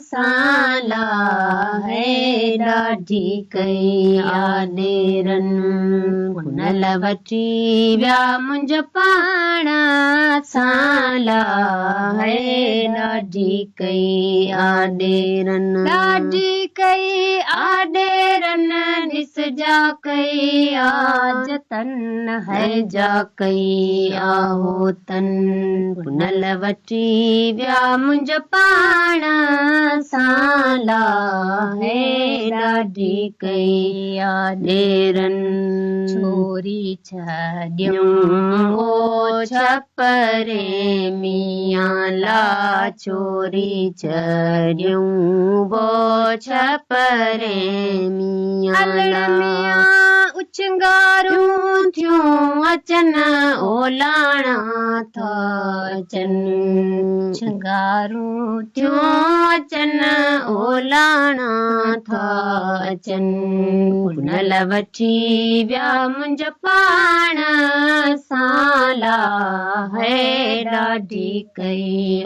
साला है ॾाढी कई आॾेरन पुनल वठी विया मुंहिंजो पाण साला है ॾाढी कई आॾेरन ॾाढी कई आॾेरन ॾिसजा कई आजतन है जा कई आहोतन पुनल वठी विया मुंहिंजो पाण साला है ॾाढी कई आॾेरन छोरी छॾियूं ओ छपरे मियां ला छोरी छॾियूं वो छपरे मियां ला उछंगारूं थियूं अचन ओलाणा था अचन उछंगारूं थियूं अचन ओलाणा था अचन पुनल वठी विया मुंहिंजो पाण साला है ॾाढी कई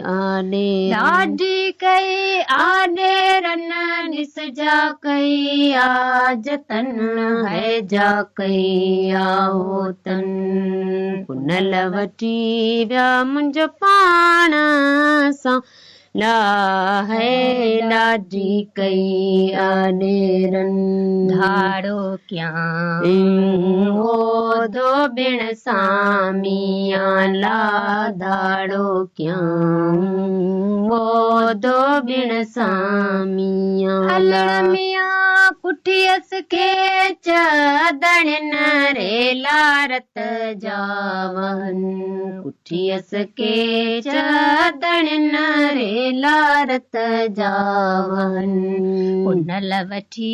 आॾेरन ॾिसजा कई आजतन है जा कई आहोतन पुनल वठी विया मुंहिंजो पाण साला है ॾाढी कई आॾेरन धाड़ो कयां ओधो बिण सामियां ला धाड़ो कयां ओधो बिण सामियां ला कुठियस के चदण रे लारत जावन कुठियस के चदण रे लारत जावन पुनल वठी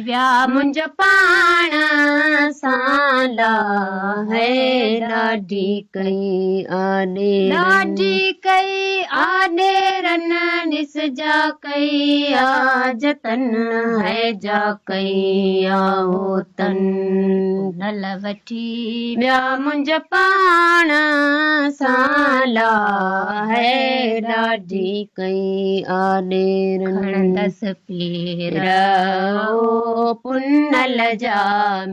विया मुंहिंजो पाण साला है ॾाढी कई आॾेरन ॾिसजा कई आजतन है जा कई आहोतन पुनल वठी विया मुंहिंजो पाण साला है ॾाढी कई आॾेरन खणंदसि पेर ओ पुनल जा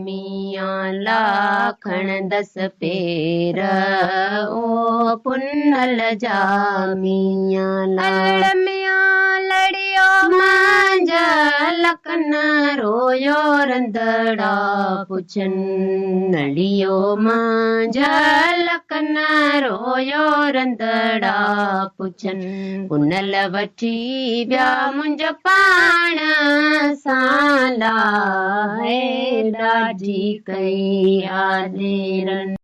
मियां ला खणंदसि पेर ओ पुनल जा मियां ला लड़ियो मुंहिंजा लखन रोयो रंधड़ा पुछन लड़ियो मुंहिंजा लखन रोयो रंधड़ा पुछन पुनल वठी विया मुंहिंजो पाण साला है ॾाढी कई आॾेरन।